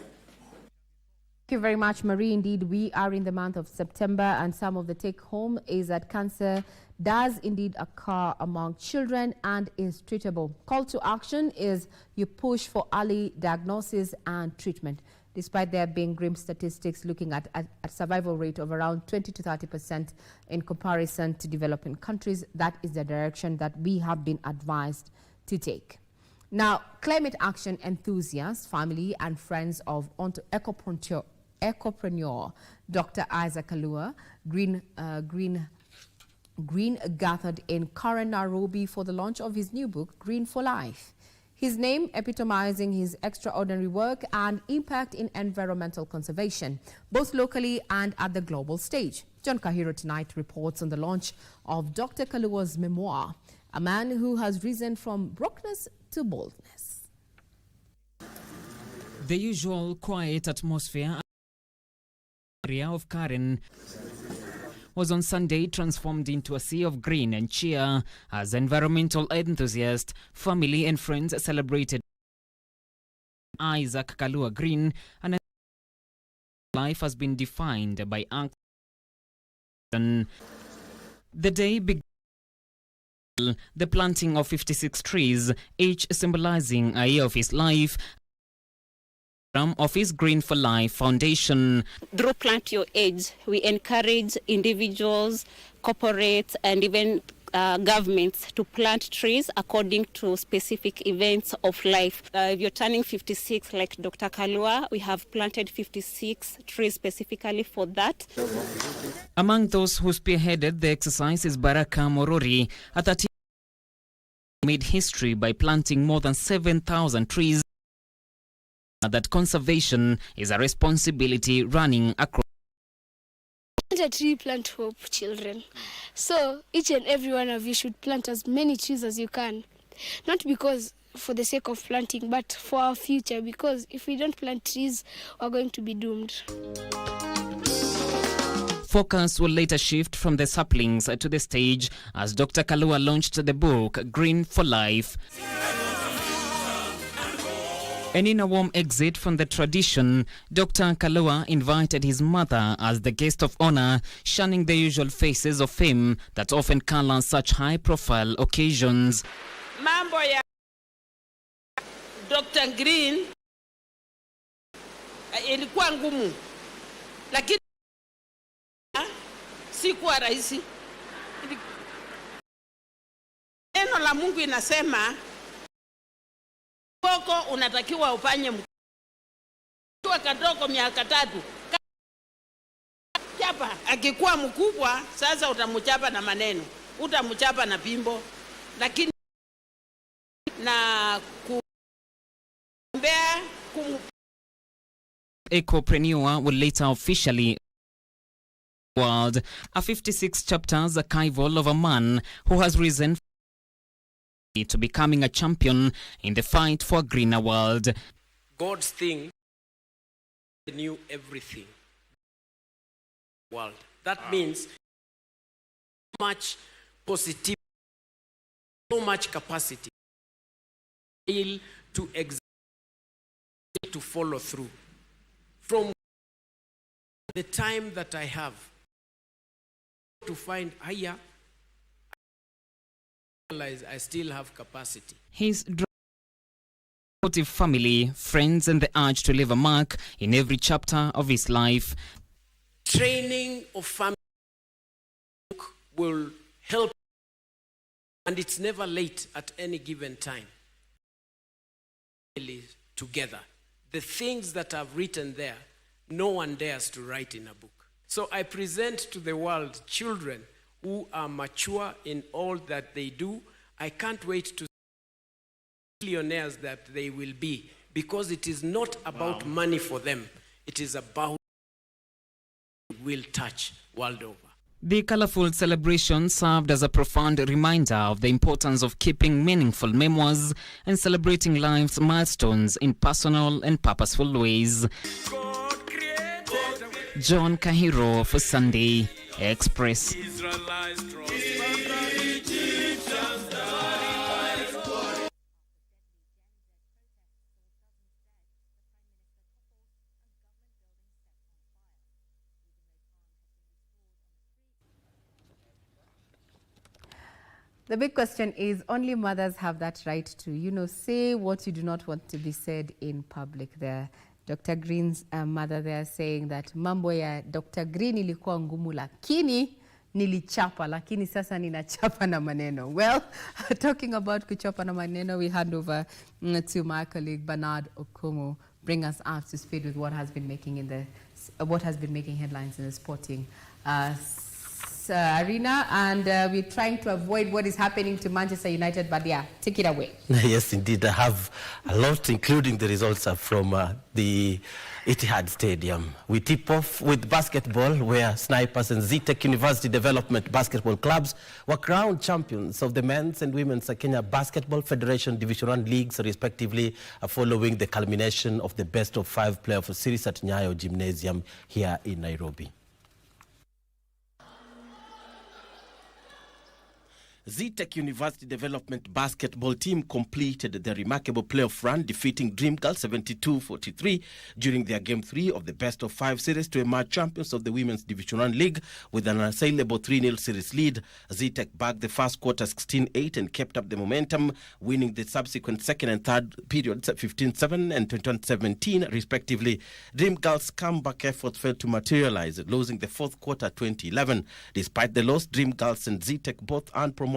[SPEAKER 1] Thank you very much, Marie. Indeed, we are in the month of September, and some of the take-home is that cancer does indeed occur among children and is treatable. Call to action is you push for early diagnosis and treatment. Despite there being grim statistics looking at a survival rate of around 20 to 30% in comparison to developing countries, that is the direction that we have been advised to take. Now, climate action enthusiasts, family and friends of ecopreneur Dr. Isaac Kalua, Green gathered in Karen, Nairobi for the launch of his new book, Green for Life. His name epitomizing his extraordinary work and impact in environmental conservation, both locally and at the global stage. John Kahiro tonight reports on the launch of Dr. Kalua's memoir, a man who has risen from brokenness to boldness.
[SPEAKER 25] The usual quiet atmosphere area of Karen was on Sunday transformed into a sea of green and cheer as environmental enthusiasts, family and friends celebrated Isaac Kalua Green, and life has been defined by action. The day began the planting of 56 trees, each symbolizing a year of his life, of his Green for Life Foundation.
[SPEAKER 9] Through Plant Your Age, we encourage individuals, corporates, and even governments to plant trees according to specific events of life. If you're turning 56, like Dr. Kalua, we have planted 56 trees specifically for that.
[SPEAKER 25] Among those who spearheaded the exercise is Baraka Morori, a 13 made history by planting more than 7,000 trees. That conservation is a responsibility running across.
[SPEAKER 10] Plant a tree, plant hope, children. So each and every one of you should plant as many trees as you can. Not because for the sake of planting, but for our future, because if we don't plant trees, we're going to be doomed.
[SPEAKER 25] Focus will later shift from the saplings to the stage as Dr. Kalua launched the book Green for Life. And in a warm exit from the tradition, Dr. Kalua invited his mother as the guest of honor, shunning the usual faces of fame that often color such high-profile occasions.
[SPEAKER 11] Mambo ya Dr. Green ilikuwa ngumu, lakini sikuwa rahisi. Neno la Mungu inasema koko unatakiwa ufanye mkubwa kadogo miaka 3. Chapa akikuwa mkubwa sasa utamchapa na maneno, utamchapa na pimbo, lakini na kuombea
[SPEAKER 25] Ecopreneur will later officially world a 56 chapters archival of a man who has risen to becoming a champion in the fight for a greener world.
[SPEAKER 12] God's thing knew everything. World. That means so much positivity, so much capacity to execute, to follow through. From the time that I have to find higher, I still have capacity.
[SPEAKER 25] His supportive family, friends, and the urge to leave a mark in every chapter of his life.
[SPEAKER 12] Training of family will help, and it's never late at any given time. Together, the things that I've written there, no one dares to write in a book. So I present to the world children who are mature in all that they do. I can't wait to see millionaires that they will be, because it is not about money for them. It is about will touch world over.
[SPEAKER 25] The colorful celebration served as a profound reminder of the importance of keeping meaningful memoirs and celebrating life's milestones in personal and purposeful ways. John Kahiro for Sunday Express.
[SPEAKER 1] The big question is, only mothers have that right to, say what you do not want to be said in public. There, Dr. Green's mother there saying that mambo ya Dr. Green ilikuwa ngumu lakini nilichapa, lakini sasa ninachapa na maneno. Well, talking about kuchapa na maneno, we hand over to my colleague Bernard Okumu, bring us up to speed with what has been making headlines in the sporting arena, and we're trying to avoid what is happening to Manchester United, but yeah, take it away.
[SPEAKER 13] Yes, indeed. I have a lot, including the results from the Etihad Stadium. We tip off with basketball, where Snipers and Zetech University Development Basketball Clubs were crowned champions of the Men's and Women's Kenya Basketball Federation Division 1 leagues, respectively, following the culmination of the best-of-5 playoff series at Nyayo Gymnasium here in Nairobi. Zetech University Development Basketball team completed the remarkable playoff run, defeating Dream Girls 72-43 during their Game 3 of the best-of-5 series to emerge champions of the Women's Division 1 League with an unassailable 3-0 series lead. Zetech bagged the first quarter 16-8 and kept up the momentum, winning the subsequent second and third periods 15-7 and 21-17 respectively. Dream Girls' comeback effort failed to materialize, losing the fourth quarter 2011. Despite the loss, Dream Girls and Zetech both earned promotion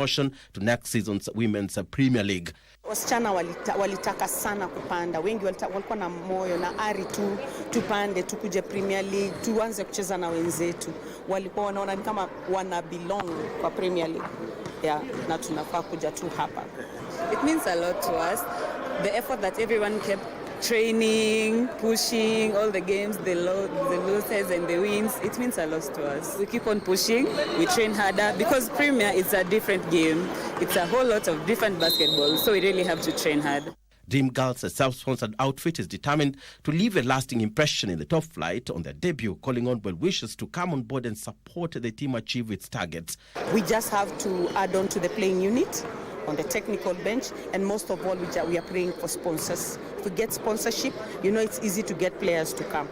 [SPEAKER 13] to next season's Women's Premier League.
[SPEAKER 14] Wasichana walitaka sana kupanda. Wengi walikuwa na moyo na ari tu tupande tukuje Premier League, tuanze kucheza na wenzetu. Walikuwa wanaona kama wana belong kwa Premier League. Yeah, na tunafaa kuja tu hapa.
[SPEAKER 15] It means a lot to us. The effort that everyone kept training, pushing, all the games, the losses and the wins, it means a lot to us. We keep on pushing, we train harder, because Premier is a different game. It's a whole lot of different basketball, so we really have to train hard.
[SPEAKER 13] Dream Girls, a self-sponsored outfit, is determined to leave a lasting impression in the top flight on their debut, calling on well-wishers to come on board and support the team achieve its targets.
[SPEAKER 14] We just have to add on to the playing unit on the technical bench, and most of all, we are praying for sponsors. If we get sponsorship, it's easy to get players to come.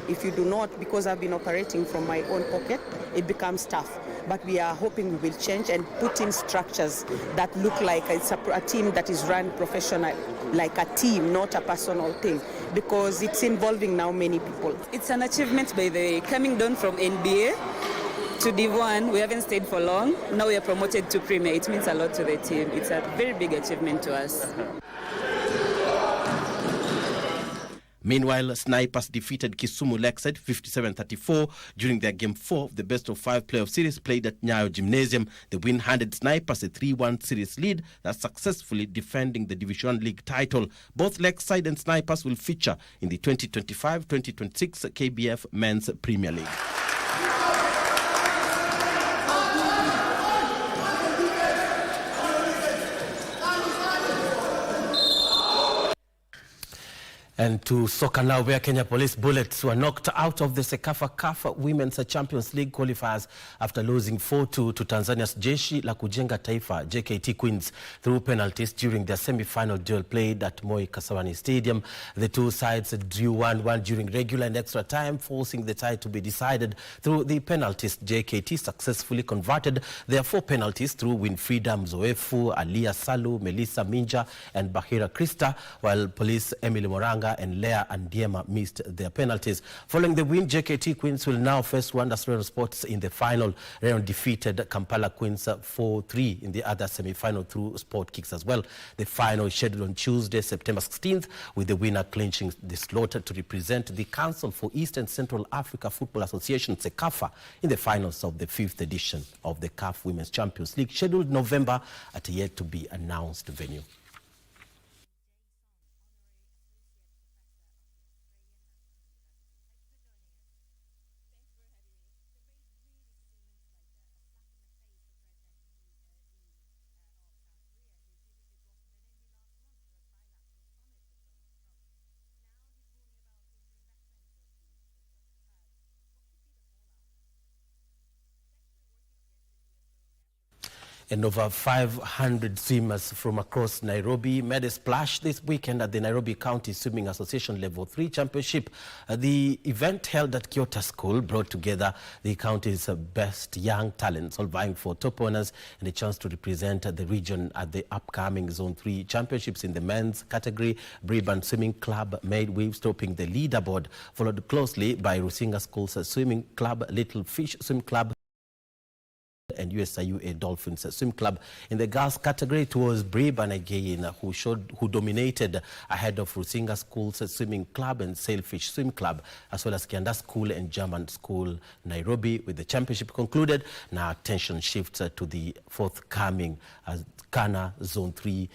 [SPEAKER 14] If you do not, because I've been operating from my own pocket, it becomes tough. But we are hoping we will change and put in structures that look like it's a team that is run professional, like a team, not a personal thing, because it's involving now many people.
[SPEAKER 15] It's an achievement, by the way. Coming down from NBA to Div1, we haven't stayed for long. Now we are promoted to Premier. It means a lot to the team. It's a very big achievement to us.
[SPEAKER 13] Meanwhile, Snipers defeated Kisumu Lakeside 57-34 during their Game 4 of the best-of-5 playoff series played at Nyayo Gymnasium. The win handed Snipers a 3-1 series lead, that's successfully defending the Division 1 League title. Both Lakeside and Snipers will feature in the 2025-2026 KBF Men's Premier League. And to soccer now, where Kenya Police Bullets were knocked out of the Sekafa CAF Women's Champions League qualifiers after losing 4-2 to Tanzania's Jeshi la Kujenga Taifa JKT Queens through penalties during their semi-final duel played at Moi Kasarani Stadium. The two sides drew 1-1 during regular and extra time, forcing the tie to be decided through the penalties. JKT successfully converted their 4 penalties through Winfrida Mzoefu, Alia Salu, Melissa Minja and Bahira Krista, while Police Emily Moranga and Leah Andiema missed their penalties. Following the win, JKT Queens will now face Rwanda Sports in the final round, defeated Kampala Queens 4-3 in the other semi-final through sport kicks as well. The final is scheduled on Tuesday, September 16th, with the winner clinching the slot to represent the Council for East and Central Africa Football Association, CECAFA, in the finals of the 5th edition of the CAF Women's Champions League, scheduled November at a yet-to-be-announced venue. And over 500 swimmers from across Nairobi made a splash this weekend at the Nairobi County Swimming Association Level 3 Championship. The event held at Kyoto School brought together the county's best young talents, all vying for top honors and a chance to represent the region at the upcoming Zone 3 Championships. In the men's category, Brisbane Swimming Club made waves, topping the leaderboard, followed closely by Rusinga School's Swimming Club, Little Fish Swim Club, and USIUA Dolphins Swim Club. In the girls category, it was Brisbane again who dominated ahead of Rusinga School's Swimming Club and Sailfish Swim Club, as well as Kianda School and German School Nairobi. With the championship concluded, now attention shifts to the forthcoming Ghana Zone 3.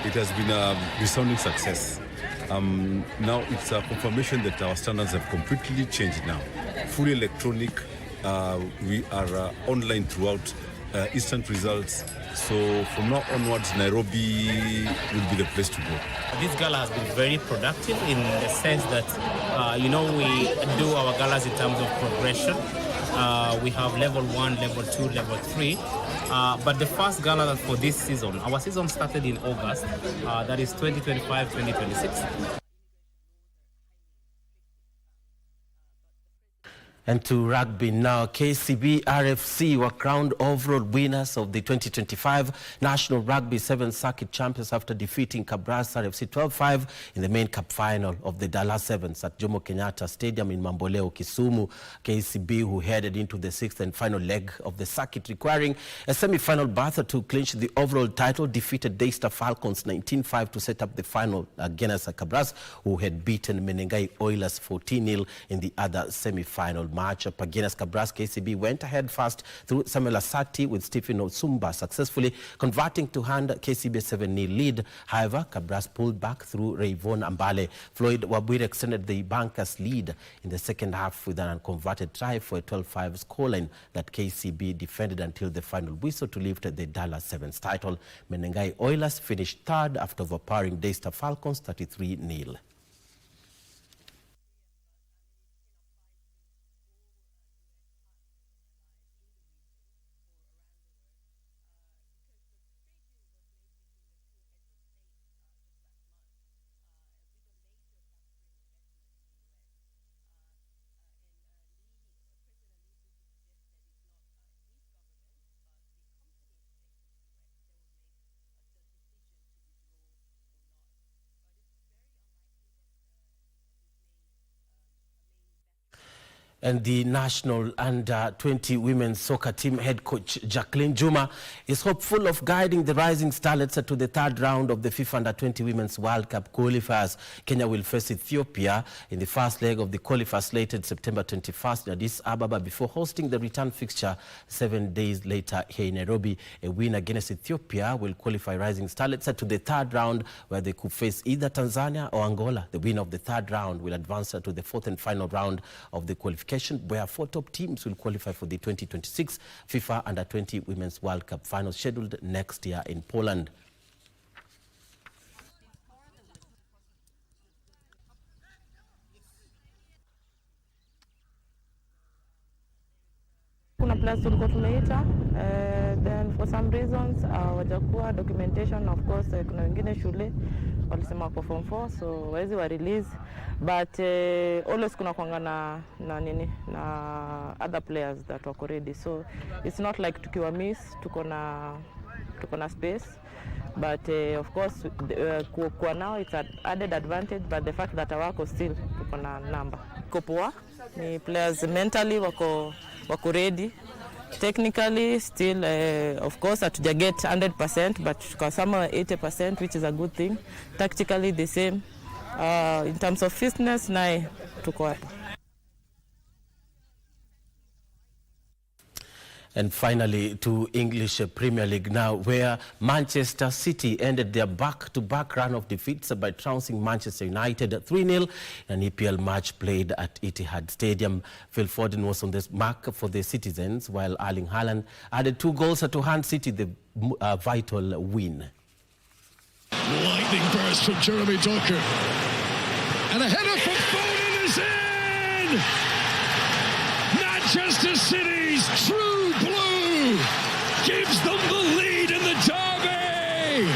[SPEAKER 2] It has been a resounding success. Now it's a confirmation that our standards have completely changed now. Fully electronic, we are online throughout, instant results. So from now onwards, Nairobi will be the place to go.
[SPEAKER 16] This gala has been very productive in the sense that, we do our galas in terms of progression. We have level 1, level 2, level 3. But the first gala for this season, our season started in August, that is 2025-2026.
[SPEAKER 13] And to rugby now, KCB RFC were crowned overall winners of the 2025 National Rugby 7th Circuit Champions after defeating Kabras RFC 12-5 in the main cup final of the Dallas Sevens at Jomo Kenyatta Stadium in Mamboleo, Kisumu. KCB, who headed into the 6th and final leg of the circuit, requiring a semi-final berth to clinch the overall title, defeated Daystar Falcons 19-5 to set up the final against Kabras, who had beaten Menengai Oilers 14-0 in the other semi-final match up against Kabras. KCB went ahead first through Samuel Asati, with Stephen Otsumba successfully converting to hand KCB 7-0 lead. However, Kabras pulled back through Rayvon Ambale. Floyd Wabwire extended the bankers' lead in the second half with an unconverted try for a 12-5 scoreline that KCB defended until the final whistle to lift the Dallas Sevens title. Menengai Oilers finished third after overpowering Daystar Falcons 33-0. And the national under-20 women's soccer team head coach Jacqueline Juma is hopeful of guiding the rising starlets to the third round of the FIFA Under-20 Women's World Cup qualifiers. Kenya will face Ethiopia in the first leg of the qualifiers slated September 21st in Addis Ababa before hosting the return fixture 7 days later here in Nairobi. A win against Ethiopia will qualify rising starlets to the third round, where they could face either Tanzania or Angola. The winner of the third round will advance to the fourth and final round of the qualification qualification, where 4 top teams will qualify for the 2026 FIFA Under-20 Women's World Cup final scheduled next year in Poland.
[SPEAKER 17] Kuna players tulikuwa tumeita, then for some reasons wajakuwa documentation, of course kuna wengine shule walisema wako form 4 so wezi wa release, but always kuna kuanga na other players that wako ready, so it's not like tukiwa miss tuko na space, but of course kwa now it's an added advantage, but the fact that wako still tuko na number kopoa ni players mentally wako ready. Technically still of course hatuja get 100%, but tuko somewhere 80%, which is a good thing. Tactically the same. In terms of fitness nae tuko hapa.
[SPEAKER 13] And finally, to English Premier League now, where Manchester City ended their back-to-back run of defeats by trouncing Manchester United 3-0, an EPL match played at Etihad Stadium. Phil Foden was on the mark for the citizens, while Erling Haaland added 2 goals to hand City the vital win.
[SPEAKER 18] Lightning burst from Jeremy Doku. And a header from Foden is in! Manchester City's true blue gives them the lead in the derby!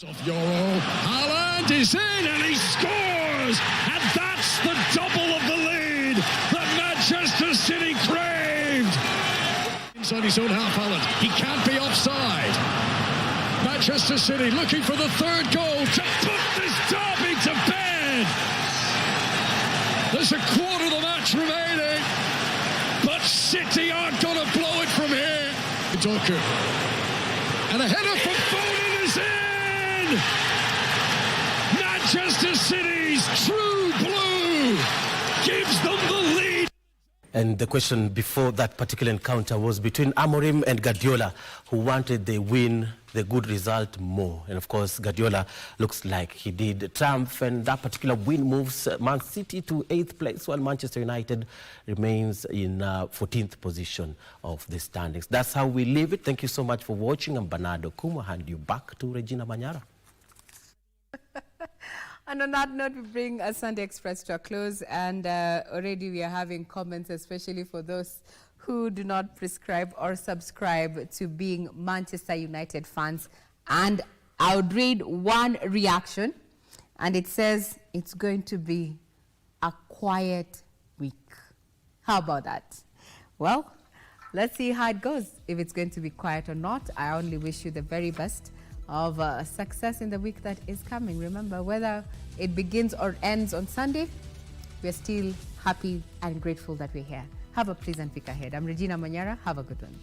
[SPEAKER 18] Off Euro, Haaland is in and he scores! And that's the double of the lead that Manchester City craved! Inside his own half, Haaland. He can't be offside. Manchester City looking for the 3rd goal to put this derby to bed! There's a quarter of the match remaining, but City aren't going to blow it from here. Doku. And a header from Foden is in! Manchester City's true blue gives them the lead.
[SPEAKER 13] And the question before that particular encounter was between Amorim and Guardiola, who wanted the win, the good result more. And of course, Guardiola looks like he did triumph, and that particular win moves Man City to 8th place, while Manchester United remains in 14th position of the standings. That's how we leave it. Thank you so much for watching. I'm Bernardo Kuma. Hand you back to Regina Manyara.
[SPEAKER 1] And on that note, we bring a Sunday Express to a close, and already we are having comments, especially for those who do not prescribe or subscribe to being Manchester United fans. And I would read one reaction, and it says it's going to be a quiet week. How about that? Well, let's see how it goes, if it's going to be quiet or not. I only wish you the very best of success in the week that is coming. Remember, whether it begins or ends on Sunday, we're still happy and grateful that we're here. Have a pleasant week ahead. I'm Regina Manyara. Have a good one.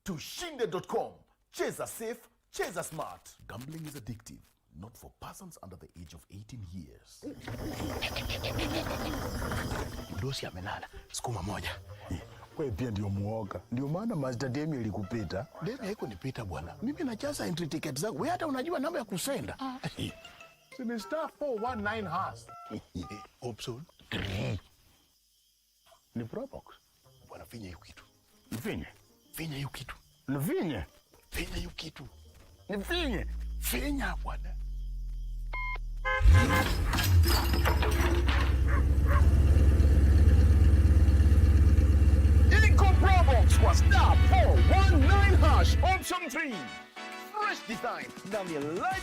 [SPEAKER 19] Tushinde.com. Cheza safe, cheza smart. Gambling is addictive, not for persons under the age of 18 years.
[SPEAKER 21] Mdosi amenala, sukuma moja. Wewe pia ndio muoga. Ndio maana Master Demi ilikupita.
[SPEAKER 19] Demi haiko nipita bwana. Mimi najaza entry ticket zangu. Wewe hata unajua namba ya kusenda.
[SPEAKER 21] Ni star 419 hash. Option 3. Ni Probox. Bwana finya hiyo kitu. Nifinye. Finya hiyo kitu. Nifinye. Finya hiyo kitu. Nifinye. Finya bwana.
[SPEAKER 18] Iko Probox kwa star 419 hash option 3. Fresh design ndani ya light